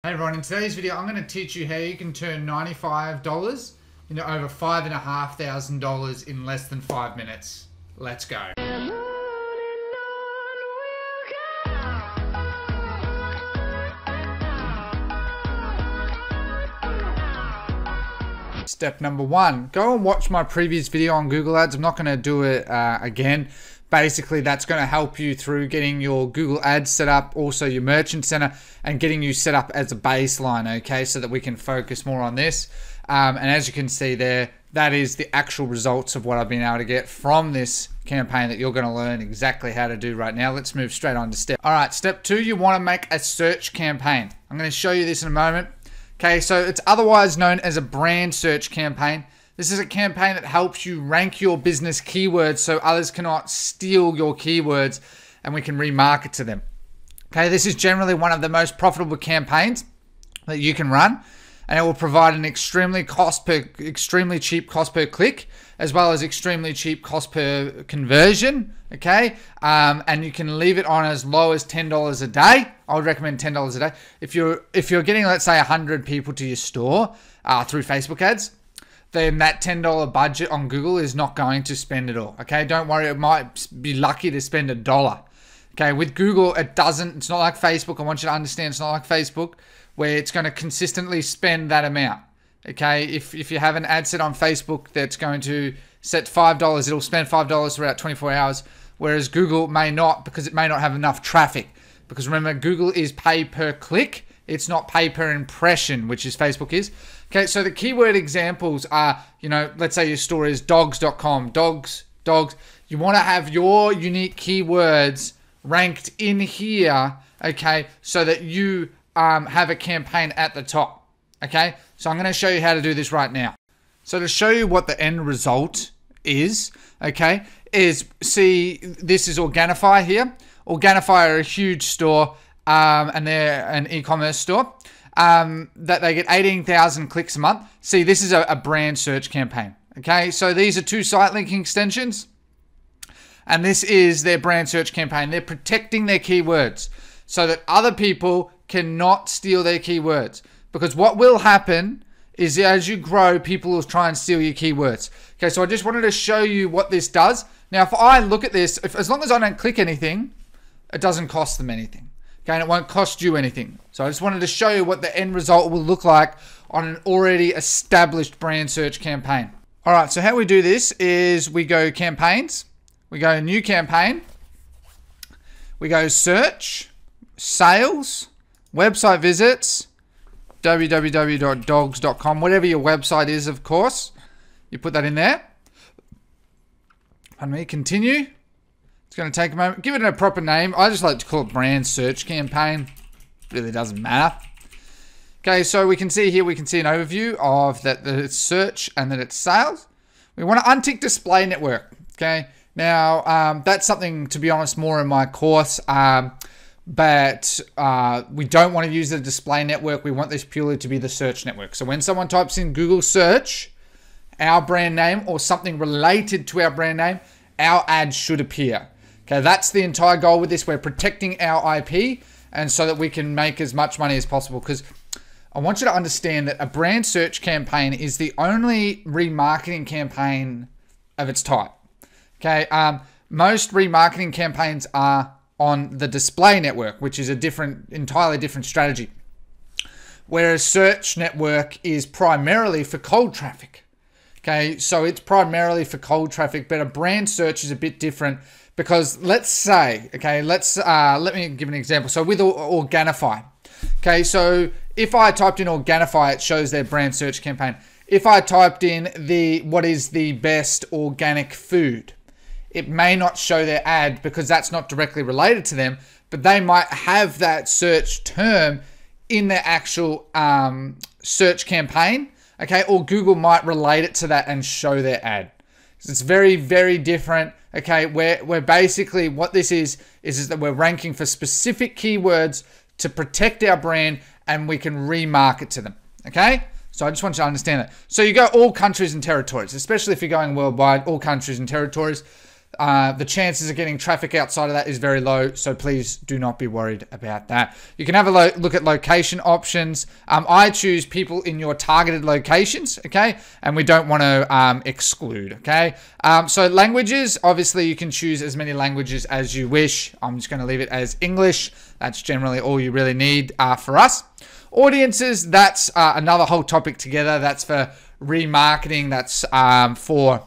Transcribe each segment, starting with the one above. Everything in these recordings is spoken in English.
Hey everyone, in today's video I'm going to teach you how you can turn $95 into over $5,500 in less than 5 minutes. Let's go. Step number one, go and watch my previous video on Google Ads. I'm not going to do it again. Basically, that's going to help you through getting your Google Ads set up, also your Merchant Center, and getting you set up as a baseline, okay, so that we can focus more on this. And as you can see there, that is the actual results of what I've been able to get from this campaign that you're going to learn exactly how to do right now. Let's move straight on to step. All right, step two, you want to make a search campaign. I'm going to show you this in a moment. Okay, so it's otherwise known as a brand search campaign. This is a campaign that helps you rank your business keywords so others cannot steal your keywords and we can remarket to them. Okay, this is generally one of the most profitable campaigns that you can run, and it will provide an extremely cheap cost per click, as well as extremely cheap cost per conversion. Okay, and you can leave it on as low as $10 a day. I would recommend $10 a day. If you're getting, let's say, 100 people to your store through Facebook ads, then that $10 budget on Google is not going to spend it all. Okay, don't worry, it might be lucky to spend $1. Okay, with Google, it's not like Facebook. I want you to understand, it's not like Facebook where it's going to consistently spend that amount. Okay, if you have an ad set on Facebook that's going to set $5, it'll spend $5 throughout 24 hours, whereas Google may not, because it may not have enough traffic. Because remember, Google is pay per click. It's not pay per impression, which is Facebook is. Okay, so the keyword examples are, let's say your store is dogs.com, dogs. You want to have your unique keywords ranked in here, okay, so that you have a campaign at the top, okay? So I'm going to show you how to do this right now. So to show you what the end result is, okay, see, this is Organifi here. Organifi are a huge store, and they're an e-commerce store. That they get 18,000 clicks a month. See, this is a brand search campaign. Okay, so these are two site linking extensions, and this is their brand search campaign. They're protecting their keywords so that other people cannot steal their keywords. Because what will happen is as you grow, people will try and steal your keywords. Okay, so I just wanted to show you what this does. Now, if I look at this, as long as I don't click anything, it doesn't cost them anything. Okay, and it won't cost you anything. So I just wanted to show you what the end result will look like on an already established brand search campaign. All right, so how we do this is we go campaigns, we go new campaign, we go search, sales, website visits, www.dogs.com, whatever your website is, of course. You put that in there. Pardon me, continue. It's going to take a moment. Give it a proper name. I just like to call it brand search campaign. Really doesn't matter. Okay, so we can see here, we can see an overview of that it's search and that it's sales. We want to untick display network. Okay, now that's something, to be honest, more in my course. But we don't want to use the display network. We want this purely to be the search network. So when someone types in Google search, our brand name or something related to our brand name, our ad should appear. Okay, that's the entire goal with this. We're protecting our IP, and so that we can make as much money as possible. Because I want you to understand that a brand search campaign is the only remarketing campaign of its type. Okay, most remarketing campaigns are on the display network, which is a entirely different strategy. Whereas search network is primarily for cold traffic. Okay, so it's primarily for cold traffic, but a brand search is a bit different because let's say, okay, let me give an example. So with Organifi, okay, so if I typed in Organifi, it shows their brand search campaign. If I typed in what is the best organic food, it may not show their ad because that's not directly related to them, but they might have that search term in their actual search campaign. Okay, or Google might relate it to that and show their ad. So it's very, very different. Okay, we're basically, what this is that we're ranking for specific keywords to protect our brand and we can remarket to them. Okay, so I just want you to understand that. So you go all countries and territories, especially if you're going worldwide, all countries and territories. the chances of getting traffic outside of that is very low, so please do not be worried about that. You can have a look at location options. I choose people in your targeted locations, okay? And we don't want to exclude, okay? So languages, obviously you can choose as many languages as you wish. I'm just going to leave it as English. That's generally all you really need for us. Audiences, that's another whole topic together. That's for remarketing. That's for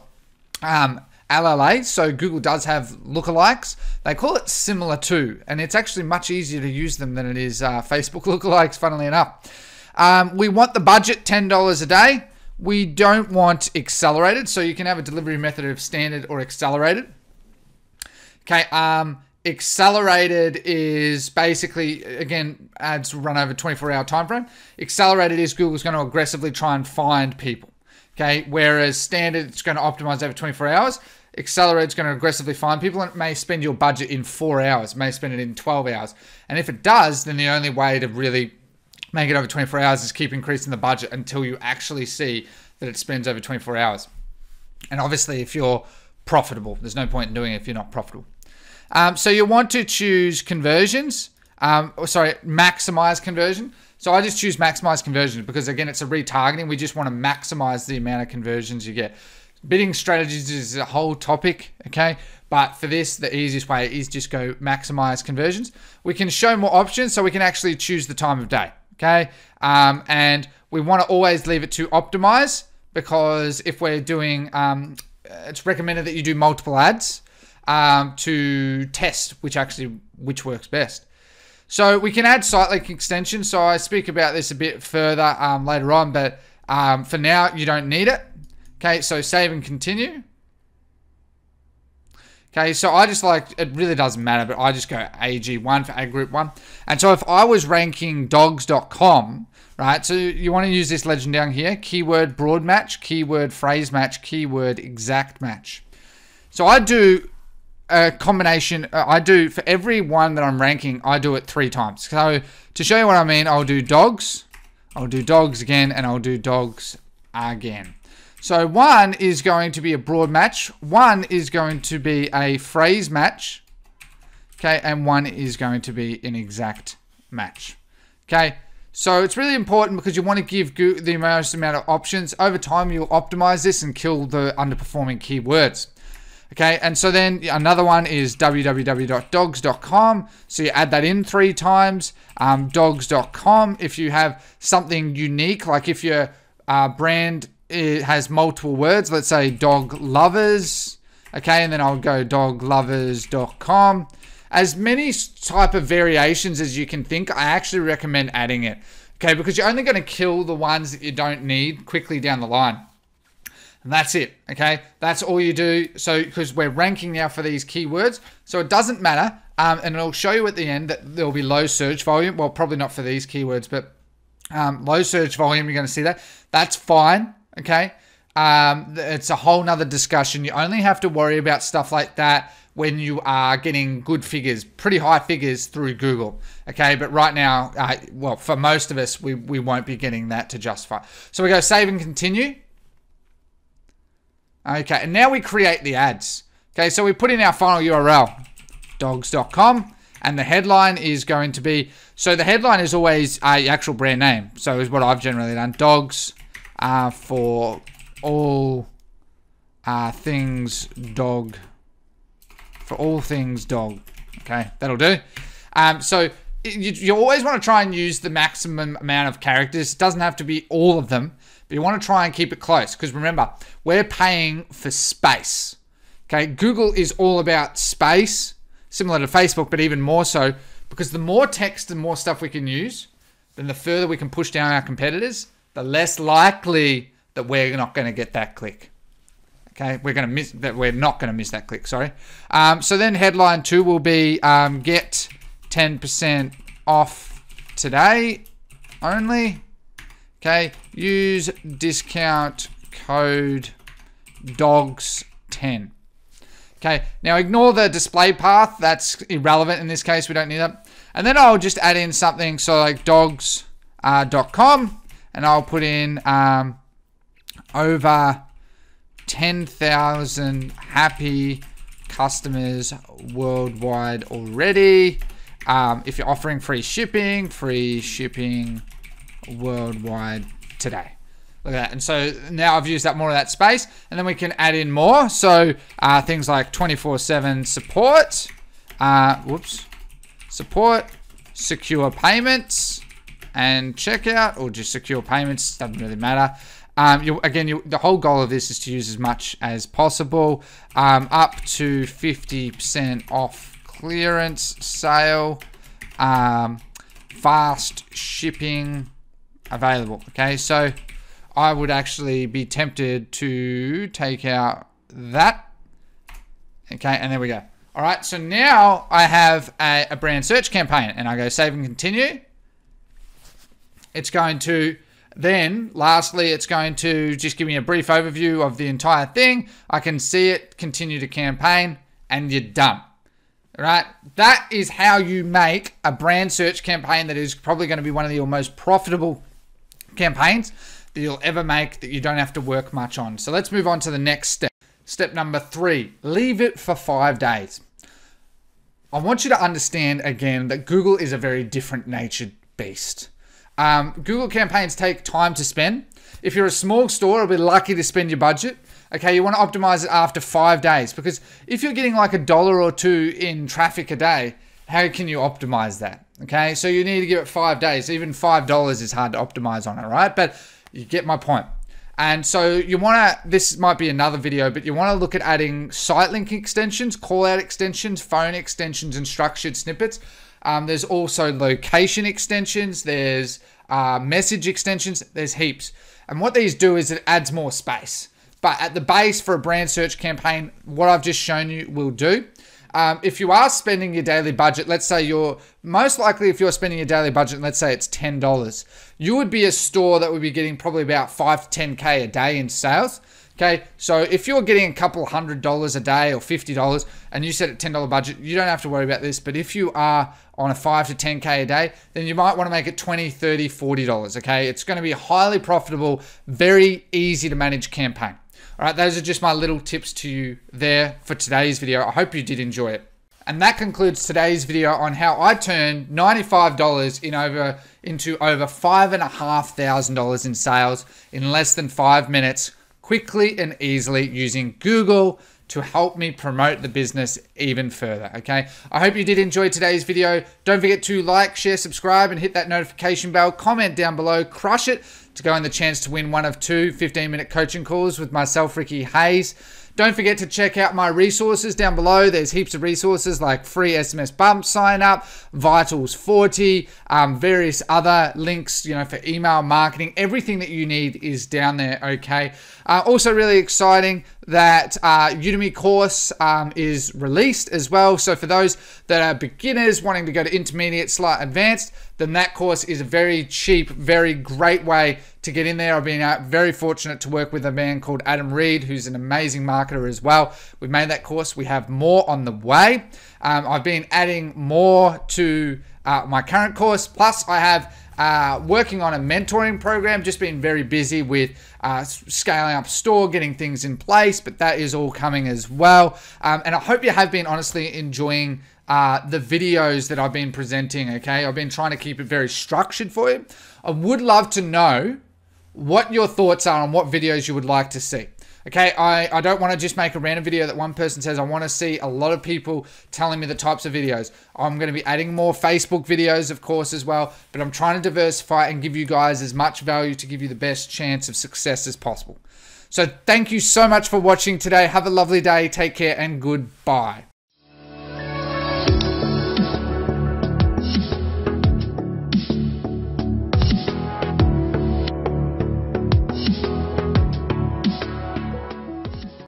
LLA. So Google does have lookalikes. They call it similar to, and it's actually much easier to use them than it is Facebook lookalikes, funnily enough. We want the budget $10 a day. We don't want accelerated, so you can have a delivery method of standard or accelerated. Okay, accelerated is basically, again, ads run over 24-hour time frame. Accelerated is Google's going to aggressively try and find people. Okay, whereas standard, it's going to optimize over 24 hours. Accelerate is going to aggressively find people, and it may spend your budget in 4 hours. It may spend it in 12 hours. And if it does, then the only way to really make it over 24 hours is keep increasing the budget until you actually see that it spends over 24 hours. And obviously, if you're profitable, there's no point in doing it if you're not profitable. So you want to choose conversions. Maximize conversion. So I just choose maximize conversions because, again, it's a retargeting. We just want to maximize the amount of conversions you get. Bidding strategies is a whole topic, okay? But for this, the easiest way is just go maximize conversions. We can show more options, so we can actually choose the time of day, okay? And we want to always leave it to optimize because if we're doing, it's recommended that you do multiple ads to test which works best. So we can add site link extensions. So I speak about this a bit further later on, but for now you don't need it. Okay, so save and continue. Okay, so I just like, it really doesn't matter, but I just go AG1 for ad group 1. And so if I was ranking dogs.com, right, so you want to use this legend down here, keyword broad match, keyword phrase match, keyword exact match. So I do a combination, for every one that I'm ranking, I do it 3 times. So to show you what I mean, I'll do dogs again, and I'll do dogs again. So 1 is going to be a broad match, 1 is going to be a phrase match, okay, and 1 is going to be an exact match. Okay, so it's really important because you want to give Google the most amount of options. Over time, you'll optimize this and kill the underperforming keywords. Okay, and so then another one is www.dogs.com. So you add that in 3 times. Dogs.com, if you have something unique, like if your brand has multiple words, let's say dog lovers, okay, and then I'll go doglovers.com. As many type of variations as you can think, I actually recommend adding it, okay, because you're only going to kill the ones that you don't need quickly down the line. And that's it, okay? That's all you do. So, because we're ranking now for these keywords, so it doesn't matter, and it'll show you at the end that there'll be low search volume. Well, probably not for these keywords, but low search volume, you're going to see that. That's fine, okay? It's a whole nother discussion. You only have to worry about stuff like that when you are getting good figures, pretty high figures through Google, okay? But right now, well, for most of us, we won't be getting that to justify. So we go save and continue. Okay, and now we create the ads. Okay, so we put in our final URL, dogs.com, and the headline is going to be, so the headline is always the actual brand name. So is what I've generally done, dogs for all things dog, for all things dog. Okay, that'll do. So you always want to try and use the maximum amount of characters. It doesn't have to be all of them, but you want to try and keep it close because remember, we're paying for space. Okay, Google is all about space, similar to Facebook, but even more so because the more text and more stuff we can use, then the further we can push down our competitors, the less likely that we're not going to get that click. Okay, we're not going to miss that click, sorry. So then headline 2 will be get 10% off today only. Okay, use discount code dogs10. Okay, now ignore the display path. That's irrelevant in this case. We don't need that. And then I'll just add in something. So like dogs.com, and I'll put in over 10,000 happy customers worldwide already. If you're offering free shipping worldwide today. Look at that. And so now I've used up more of that space, and then we can add in more. So things like 24/7 support, support, secure payments, and checkout, or just secure payments, doesn't really matter. The whole goal of this is to use as much as possible, up to 50% off clearance sale, fast shipping available. Okay, so I would actually be tempted to take out that. Okay, and there we go. All right, so now I have a brand search campaign, and I go save and continue. It's going to then, lastly, it's going to just give me a brief overview of the entire thing. I can see it, continue to campaign, and you're done. All right, that is how you make a brand search campaign that is probably going to be one of your most profitable campaigns that you'll ever make, that you don't have to work much on. So let's move on to the next step. Step number 3, leave it for 5 days. I want you to understand again that Google is a very different natured beast. Google campaigns take time to spend. If you're a small store, you'll be lucky to spend your budget. Okay, you want to optimize it after 5 days, because if you're getting like $1 or $2 in traffic a day, how can you optimize that? Okay, so you need to give it 5 days. Even $5 is hard to optimize on it, right? But you get my point. And so you want to, this might be another video, but you want to look at adding site link extensions, call out extensions, phone extensions, and structured snippets. There's also location extensions. There's message extensions. There's heaps. And what these do is it adds more space. But at the base for a brand search campaign, what I've just shown you will do. If you are spending your daily budget, let's say most likely if you're spending your daily budget, let's say it's $10, you would be a store that would be getting probably about 5 to 10K a day in sales. Okay, so if you're getting a couple $100 a day or $50 and you set a $10 budget, you don't have to worry about this. But if you are on a 5 to 10K a day, then you might want to make it $20, $30, $40. Okay, it's going to be a highly profitable, very easy to manage campaign. All right, those are just my little tips to you there for today's video. I hope you did enjoy it. And that concludes today's video on how I turned $95 into over $5,500 in sales in less than 5 minutes, quickly and easily using Google to help me promote the business even further. Okay, I hope you did enjoy today's video. Don't forget to like, share, subscribe, and hit that notification bell. Comment down below, crush it to go in the chance to win one of 2 15-minute coaching calls with myself, Ricky Hayes. Don't forget to check out my resources down below. There's heaps of resources like free SMS bump sign up, Vitals 40, various other links, for email marketing. Everything that you need is down there, okay? Also really exciting that Udemy course is released as well. So for those that are beginners wanting to go to intermediate, slight advanced, then that course is a very cheap, very great way to get in there. I've been very fortunate to work with a man called Adam Reed, who's an amazing marketer as well. We've made that course. We have more on the way. I've been adding more to my current course. Plus, I have working on a mentoring program, just been very busy with scaling up store, getting things in place, but that is all coming as well. And I hope you have been honestly enjoying the videos that I've been presenting, okay? I've been trying to keep it very structured for you. I would love to know what your thoughts are on what videos you would like to see. Okay, I don't want to just make a random video that one person says. I want to see a lot of people telling me the types of videos. I'm going to be adding more Facebook videos, of course, as well. But I'm trying to diversify and give you guys as much value to give you the best chance of success as possible. So thank you so much for watching today. Have a lovely day. Take care and goodbye.